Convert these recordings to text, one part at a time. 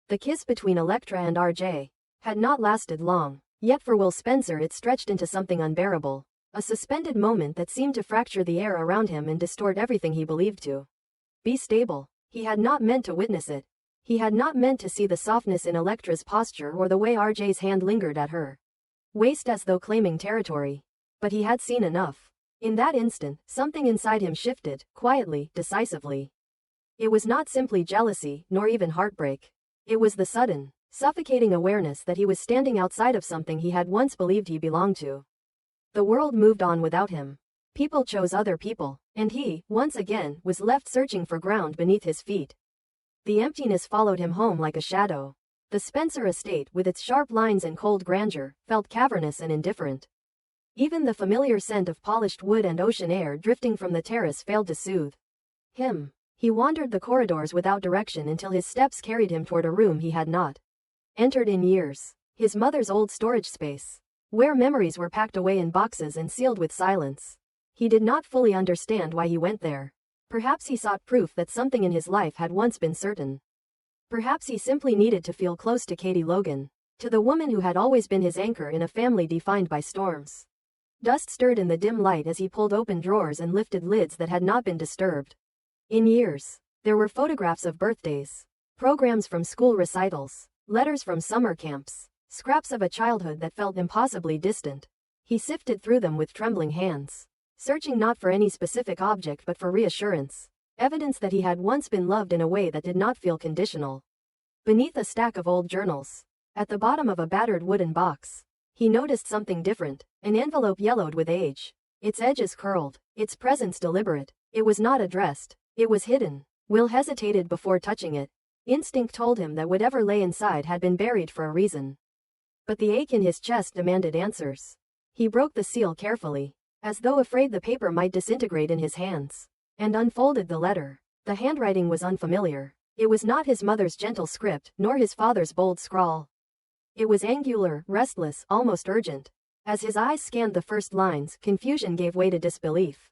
The kiss between Elektra and RJ had not lasted long, yet for Will Spencer it stretched into something unbearable. A suspended moment that seemed to fracture the air around him and distort everything he believed to be stable. He had not meant to witness it. He had not meant to see the softness in Elektra's posture or the way RJ's hand lingered at her waist as though claiming territory. But he had seen enough. In that instant, something inside him shifted, quietly, decisively. It was not simply jealousy, nor even heartbreak. It was the sudden, suffocating awareness that he was standing outside of something he had once believed he belonged to. The world moved on without him. People chose other people, and he, once again, was left searching for ground beneath his feet. The emptiness followed him home like a shadow. The Spencer estate, with its sharp lines and cold grandeur, felt cavernous and indifferent. Even the familiar scent of polished wood and ocean air drifting from the terrace failed to soothe him. He wandered the corridors without direction until his steps carried him toward a room he had not entered in years. His mother's old storage space, where memories were packed away in boxes and sealed with silence. He did not fully understand why he went there. Perhaps he sought proof that something in his life had once been certain. Perhaps he simply needed to feel close to Katie Logan, to the woman who had always been his anchor in a family defined by storms. Dust stirred in the dim light as he pulled open drawers and lifted lids that had not been disturbed in years. There were photographs of birthdays, programs from school recitals, letters from summer camps, scraps of a childhood that felt impossibly distant. He sifted through them with trembling hands, searching not for any specific object but for reassurance, evidence that he had once been loved in a way that did not feel conditional. Beneath a stack of old journals, at the bottom of a battered wooden box, he noticed something different, an envelope yellowed with age, its edges curled, its presence deliberate. It was not addressed. It was hidden. Will hesitated before touching it. Instinct told him that whatever lay inside had been buried for a reason. But the ache in his chest demanded answers. He broke the seal carefully, as though afraid the paper might disintegrate in his hands, and unfolded the letter. The handwriting was unfamiliar. It was not his mother's gentle script, nor his father's bold scrawl. It was angular, restless, almost urgent. As his eyes scanned the first lines, confusion gave way to disbelief.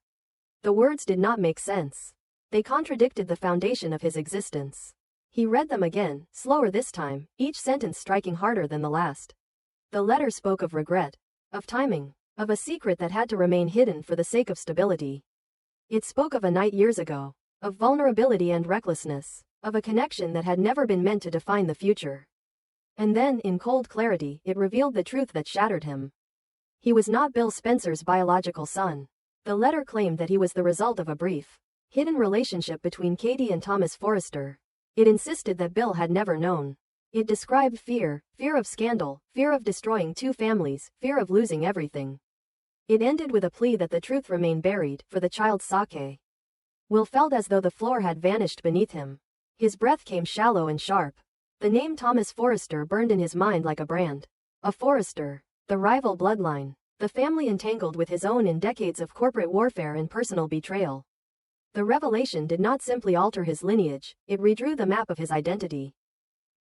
The words did not make sense. They contradicted the foundation of his existence. He read them again, slower this time, each sentence striking harder than the last. The letter spoke of regret, of timing, of a secret that had to remain hidden for the sake of stability. It spoke of a night years ago, of vulnerability and recklessness, of a connection that had never been meant to define the future. And then, in cold clarity, it revealed the truth that shattered him. He was not Bill Spencer's biological son. The letter claimed that he was the result of a brief, hidden relationship between Katie and Thomas Forrester. It insisted that Bill had never known. It described fear, fear of scandal, fear of destroying two families, fear of losing everything. It ended with a plea that the truth remain buried, for the child's sake. Will felt as though the floor had vanished beneath him. His breath came shallow and sharp. The name Thomas Forrester burned in his mind like a brand. A Forrester, the rival bloodline, the family entangled with his own in decades of corporate warfare and personal betrayal. The revelation did not simply alter his lineage, it redrew the map of his identity.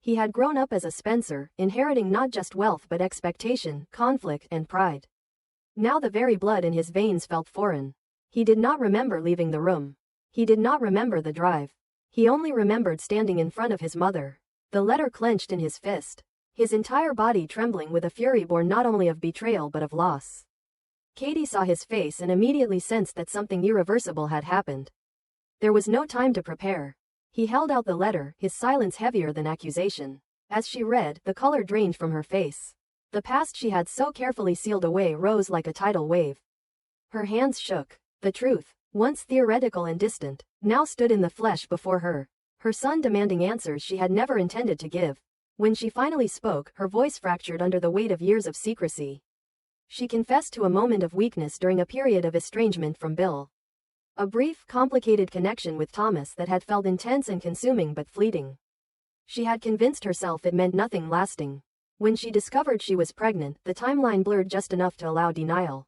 He had grown up as a Spencer, inheriting not just wealth but expectation, conflict, and pride. Now the very blood in his veins felt foreign. He did not remember leaving the room. He did not remember the drive. He only remembered standing in front of his mother, the letter clenched in his fist, his entire body trembling with a fury born not only of betrayal but of loss. Katie saw his face and immediately sensed that something irreversible had happened. There was no time to prepare. He held out the letter, his silence heavier than accusation. As she read, the color drained from her face. The past she had so carefully sealed away rose like a tidal wave. Her hands shook. The truth, once theoretical and distant, now stood in the flesh before her. Her son demanding answers she had never intended to give. When she finally spoke, her voice fractured under the weight of years of secrecy. She confessed to a moment of weakness during a period of estrangement from Bill. A brief, complicated connection with Thomas that had felt intense and consuming but fleeting. She had convinced herself it meant nothing lasting. When she discovered she was pregnant, the timeline blurred just enough to allow denial.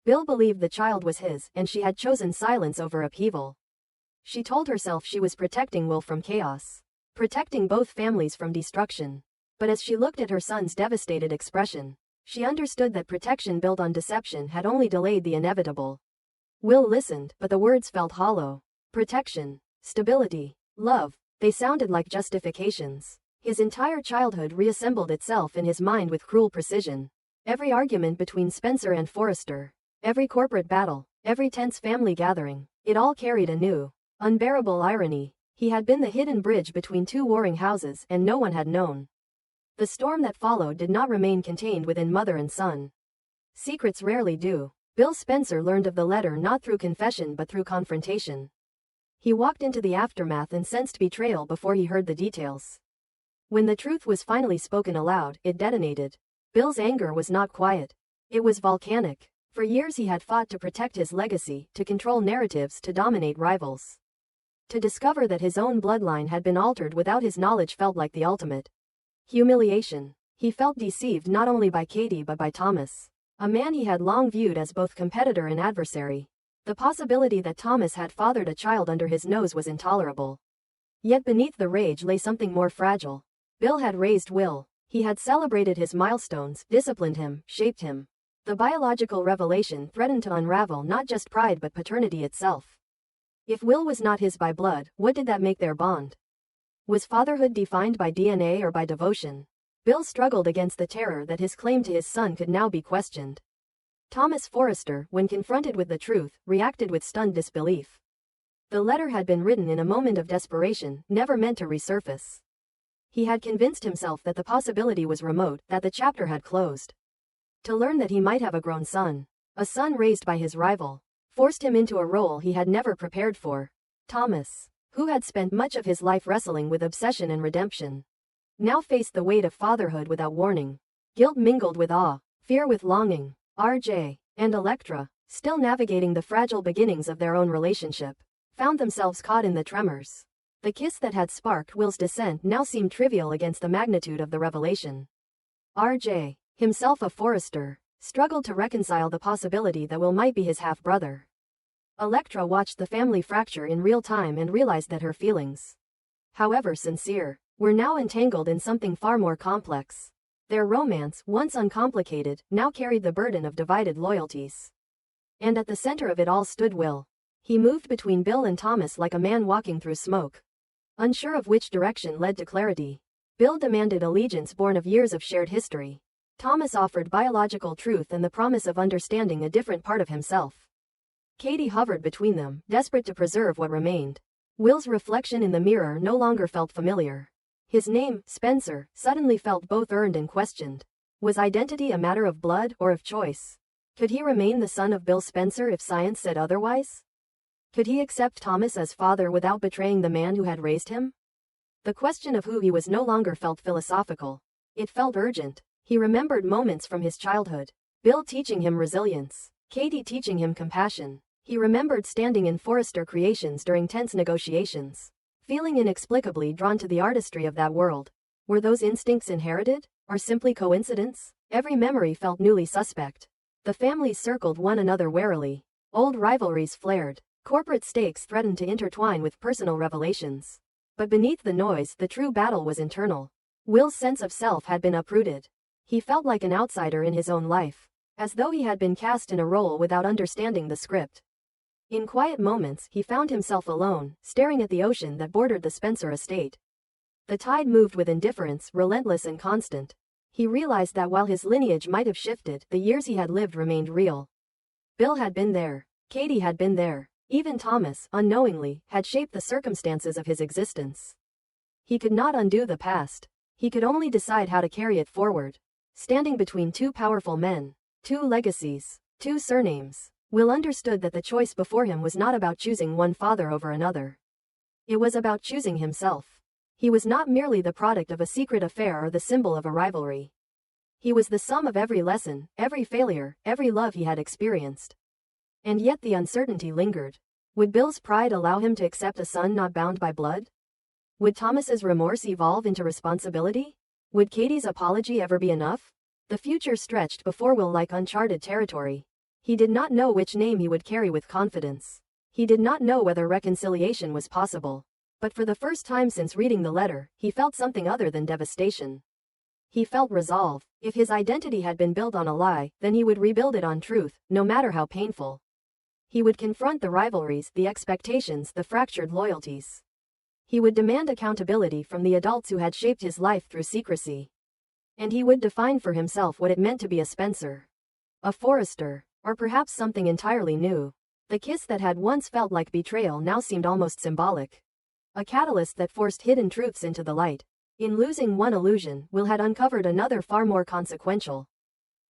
Bill believed the child was his, and she had chosen silence over upheaval. She told herself she was protecting Will from chaos, protecting both families from destruction. But as she looked at her son's devastated expression, she understood that protection built on deception had only delayed the inevitable. Will listened, but the words felt hollow. Protection, stability, love, they sounded like justifications. His entire childhood reassembled itself in his mind with cruel precision. Every argument between Spencer and Forrester, every corporate battle, every tense family gathering, it all carried a new, unbearable irony. He had been the hidden bridge between two warring houses, and no one had known. The storm that followed did not remain contained within mother and son. Secrets rarely do. Bill Spencer learned of the letter not through confession but through confrontation. He walked into the aftermath and sensed betrayal before he heard the details. When the truth was finally spoken aloud, it detonated. Bill's anger was not quiet. It was volcanic. For years he had fought to protect his legacy, to control narratives, to dominate rivals. To discover that his own bloodline had been altered without his knowledge felt like the ultimate humiliation. He felt deceived not only by Katie but by Thomas, a man he had long viewed as both competitor and adversary. The possibility that Thomas had fathered a child under his nose was intolerable. Yet beneath the rage lay something more fragile. Bill had raised Will. He had celebrated his milestones, disciplined him, shaped him. The biological revelation threatened to unravel not just pride but paternity itself. If Will was not his by blood, what did that make their bond? Was fatherhood defined by DNA or by devotion? Bill struggled against the terror that his claim to his son could now be questioned. Thomas Forrester, when confronted with the truth, reacted with stunned disbelief. The letter had been written in a moment of desperation, never meant to resurface. He had convinced himself that the possibility was remote, that the chapter had closed. To learn that he might have a grown son, a son raised by his rival, forced him into a role he had never prepared for. Thomas, who had spent much of his life wrestling with obsession and redemption, now faced the weight of fatherhood without warning. Guilt mingled with awe, fear with longing. RJ and Elektra, still navigating the fragile beginnings of their own relationship, found themselves caught in the tremors. The kiss that had sparked Will's descent now seemed trivial against the magnitude of the revelation. RJ, himself a Forrester, struggled to reconcile the possibility that Will might be his half-brother. Elektra watched the family fracture in real time and realized that her feelings, however sincere, were now entangled in something far more complex. Their romance, once uncomplicated, now carried the burden of divided loyalties. And at the center of it all stood Will. He moved between Bill and Thomas like a man walking through smoke, unsure of which direction led to clarity. Bill demanded allegiance born of years of shared history. Thomas offered biological truth and the promise of understanding a different part of himself. Katie hovered between them, desperate to preserve what remained. Will's reflection in the mirror no longer felt familiar. His name, Spencer, suddenly felt both earned and questioned. Was identity a matter of blood or of choice? Could he remain the son of Bill Spencer if science said otherwise? Could he accept Thomas as father without betraying the man who had raised him? The question of who he was no longer felt philosophical. It felt urgent. He remembered moments from his childhood. Bill teaching him resilience. Katie teaching him compassion. He remembered standing in Forrester Creations during tense negotiations, feeling inexplicably drawn to the artistry of that world. Were those instincts inherited, or simply coincidence? Every memory felt newly suspect. The families circled one another warily. Old rivalries flared. Corporate stakes threatened to intertwine with personal revelations. But beneath the noise, the true battle was internal. Will's sense of self had been uprooted. He felt like an outsider in his own life, as though he had been cast in a role without understanding the script. In quiet moments, he found himself alone, staring at the ocean that bordered the Spencer estate. The tide moved with indifference, relentless and constant. He realized that while his lineage might have shifted, the years he had lived remained real. Bill had been there. Katie had been there. Even Thomas, unknowingly, had shaped the circumstances of his existence. He could not undo the past. He could only decide how to carry it forward. Standing between two powerful men, two legacies, two surnames, Will understood that the choice before him was not about choosing one father over another. It was about choosing himself. He was not merely the product of a secret affair or the symbol of a rivalry. He was the sum of every lesson, every failure, every love he had experienced. And yet the uncertainty lingered. Would Bill's pride allow him to accept a son not bound by blood? Would Thomas's remorse evolve into responsibility? Would Katie's apology ever be enough? The future stretched before Will like uncharted territory. He did not know which name he would carry with confidence. He did not know whether reconciliation was possible. But for the first time since reading the letter, he felt something other than devastation. He felt resolve. If his identity had been built on a lie, then he would rebuild it on truth, no matter how painful. He would confront the rivalries, the expectations, the fractured loyalties. He would demand accountability from the adults who had shaped his life through secrecy. And he would define for himself what it meant to be a Spencer. A Forrester, or perhaps something entirely new. The kiss that had once felt like betrayal now seemed almost symbolic. A catalyst that forced hidden truths into the light. In losing one illusion, Will had uncovered another far more consequential.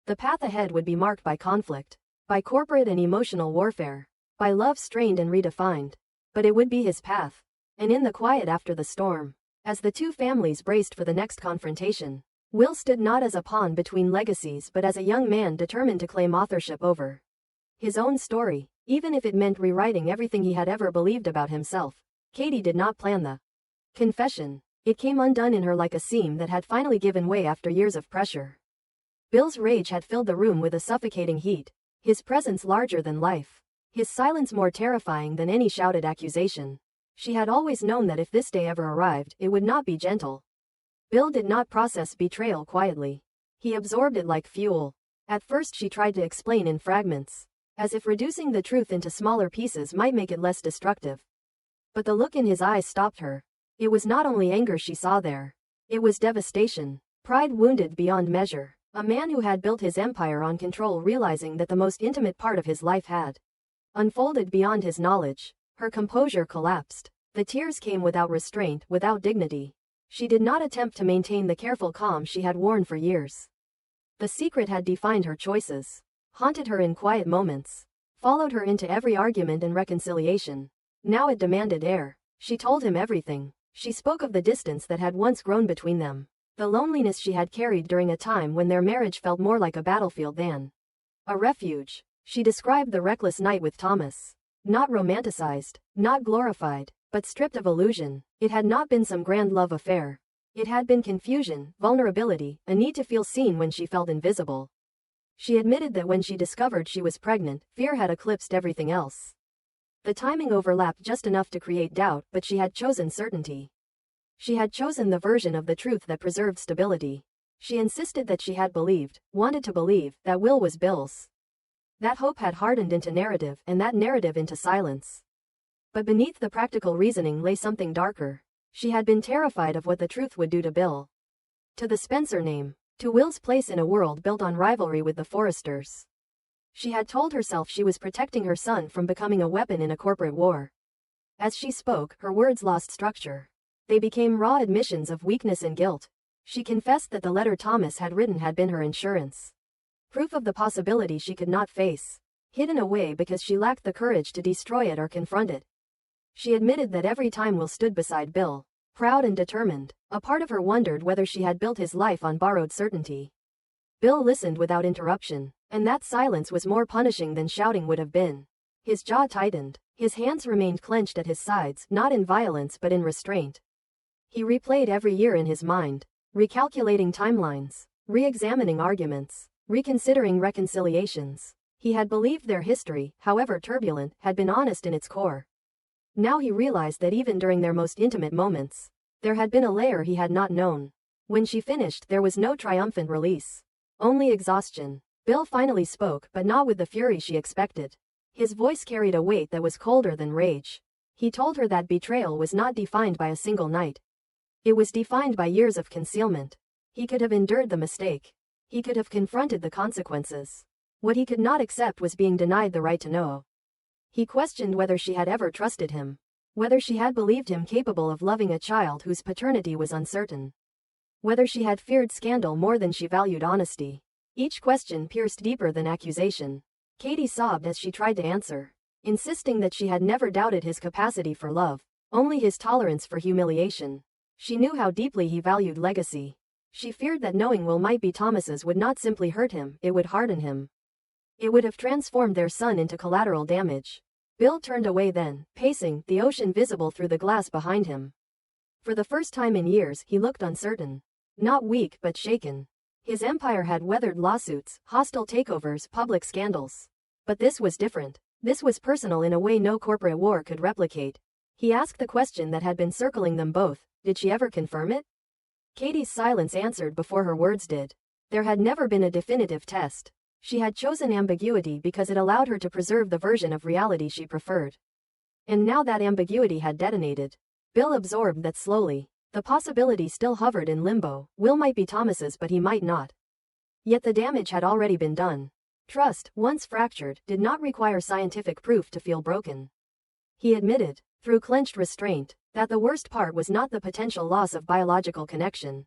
The path ahead would be marked by conflict, by corporate and emotional warfare, by love strained and redefined. But it would be his path. And in the quiet after the storm, as the two families braced for the next confrontation, Will stood not as a pawn between legacies but as a young man determined to claim authorship over his own story, even if it meant rewriting everything he had ever believed about himself. Katie did not plan the confession. It came undone in her like a seam that had finally given way after years of pressure. Bill's rage had filled the room with a suffocating heat, his presence larger than life, his silence more terrifying than any shouted accusation. She had always known that if this day ever arrived, it would not be gentle. Bill did not process betrayal quietly. He absorbed it like fuel. At first she tried to explain in fragments, as if reducing the truth into smaller pieces might make it less destructive. But the look in his eyes stopped her. It was not only anger she saw there. It was devastation, pride wounded beyond measure. A man who had built his empire on control, realizing that the most intimate part of his life had unfolded beyond his knowledge. Her composure collapsed. The tears came without restraint, without dignity. She did not attempt to maintain the careful calm she had worn for years. The secret had defined her choices, haunted her in quiet moments, followed her into every argument and reconciliation. Now it demanded air. She told him everything. She spoke of the distance that had once grown between them, the loneliness she had carried during a time when their marriage felt more like a battlefield than a refuge. She described the reckless night with Thomas. Not romanticized, not glorified, but stripped of illusion. It had not been some grand love affair. It had been confusion, vulnerability, a need to feel seen when she felt invisible. She admitted that when she discovered she was pregnant, fear had eclipsed everything else. The timing overlapped just enough to create doubt, but she had chosen certainty. She had chosen the version of the truth that preserved stability. She insisted that she had believed, wanted to believe, that Will was Bill's. That hope had hardened into narrative, and that narrative into silence. But beneath the practical reasoning lay something darker. She had been terrified of what the truth would do to Bill. To the Spencer name. To Will's place in a world built on rivalry with the Forresters. She had told herself she was protecting her son from becoming a weapon in a corporate war. As she spoke, her words lost structure. They became raw admissions of weakness and guilt. She confessed that the letter Thomas had written had been her insurance. Proof of the possibility she could not face. Hidden away because she lacked the courage to destroy it or confront it. She admitted that every time Will stood beside Bill, proud and determined, a part of her wondered whether she had built his life on borrowed certainty. Bill listened without interruption, and that silence was more punishing than shouting would have been. His jaw tightened. His hands remained clenched at his sides, not in violence but in restraint. He replayed every year in his mind, recalculating timelines, re-examining arguments, reconsidering reconciliations. He had believed their history, however turbulent, had been honest in its core. Now he realized that even during their most intimate moments, there had been a layer he had not known. When she finished, there was no triumphant release. Only exhaustion. Bill finally spoke, but not with the fury she expected. His voice carried a weight that was colder than rage. He told her that betrayal was not defined by a single night. It was defined by years of concealment. He could have endured the mistake. He could have confronted the consequences. What he could not accept was being denied the right to know. He questioned whether she had ever trusted him, whether she had believed him capable of loving a child whose paternity was uncertain, whether she had feared scandal more than she valued honesty. Each question pierced deeper than accusation. Katie sobbed as she tried to answer, insisting that she had never doubted his capacity for love, only his tolerance for humiliation. She knew how deeply he valued legacy. She feared that knowing Will might be Thomas's would not simply hurt him, it would harden him. It would have transformed their son into collateral damage. Bill turned away then, pacing, the ocean visible through the glass behind him. For the first time in years, he looked uncertain. Not weak, but shaken. His empire had weathered lawsuits, hostile takeovers, public scandals. But this was different. This was personal in a way no corporate war could replicate. He asked the question that had been circling them both, did she ever confirm it? Katie's silence answered before her words did. There had never been a definitive test. She had chosen ambiguity because it allowed her to preserve the version of reality she preferred. And now that ambiguity had detonated. Bill absorbed that slowly. The possibility still hovered in limbo. Will might be Thomas's, but he might not. Yet the damage had already been done. Trust, once fractured, did not require scientific proof to feel broken. He admitted, through clenched restraint, that the worst part was not the potential loss of biological connection.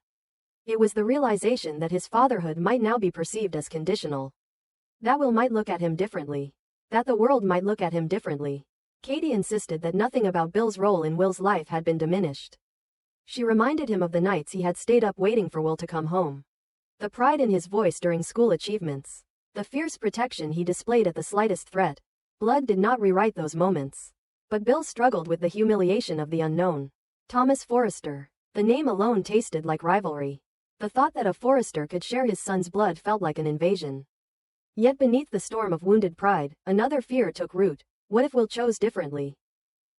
It was the realization that his fatherhood might now be perceived as conditional. That Will might look at him differently. That the world might look at him differently. Katie insisted that nothing about Bill's role in Will's life had been diminished. She reminded him of the nights he had stayed up waiting for Will to come home. The pride in his voice during school achievements. The fierce protection he displayed at the slightest threat. Blood did not rewrite those moments. But Bill struggled with the humiliation of the unknown. Thomas Forrester. The name alone tasted like rivalry. The thought that a Forrester could share his son's blood felt like an invasion. Yet beneath the storm of wounded pride, another fear took root. What if Will chose differently?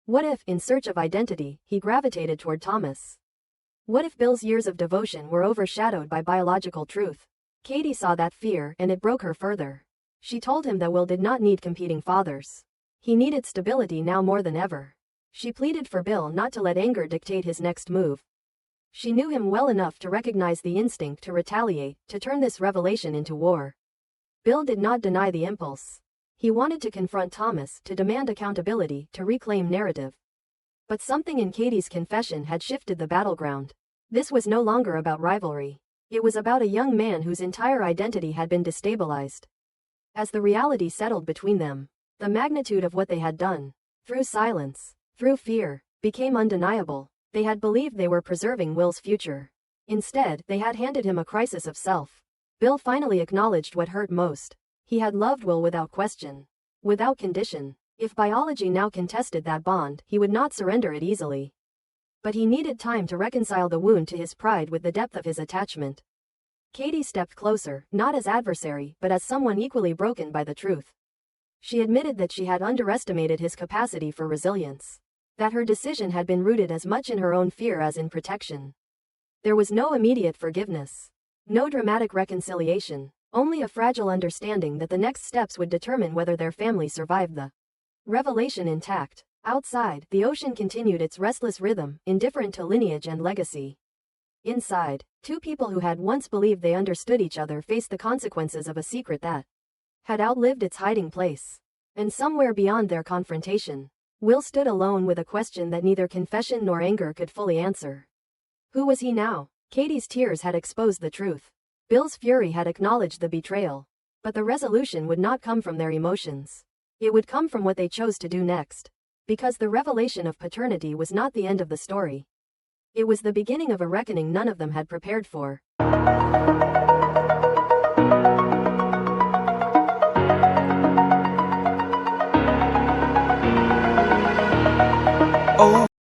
What if, in search of identity, he gravitated toward Thomas? What if Bill's years of devotion were overshadowed by biological truth? Katie saw that fear, and it broke her further. She told him that Will did not need competing fathers. He needed stability now more than ever. She pleaded for Bill not to let anger dictate his next move. She knew him well enough to recognize the instinct to retaliate, to turn this revelation into war. Bill did not deny the impulse. He wanted to confront Thomas, to demand accountability, to reclaim narrative. But something in Katie's confession had shifted the battleground. This was no longer about rivalry. It was about a young man whose entire identity had been destabilized. As the reality settled between them, the magnitude of what they had done, through silence, through fear, became undeniable. They had believed they were preserving Will's future. Instead, they had handed him a crisis of self. Bill finally acknowledged what hurt most. He had loved Will without question. Without condition. If biology now contested that bond, he would not surrender it easily. But he needed time to reconcile the wound to his pride with the depth of his attachment. Katie stepped closer, not as adversary, but as someone equally broken by the truth. She admitted that she had underestimated his capacity for resilience. That her decision had been rooted as much in her own fear as in protection. There was no immediate forgiveness. No dramatic reconciliation. Only a fragile understanding that the next steps would determine whether their family survived the revelation intact. Outside, the ocean continued its restless rhythm, indifferent to lineage and legacy. Inside, two people who had once believed they understood each other faced the consequences of a secret that had outlived its hiding place. And somewhere beyond their confrontation, Will stood alone with a question that neither confession nor anger could fully answer. Who was he now? Katie's tears had exposed the truth. Bill's fury had acknowledged the betrayal. But the resolution would not come from their emotions. It would come from what they chose to do next. Because the revelation of paternity was not the end of the story. It was the beginning of a reckoning none of them had prepared for.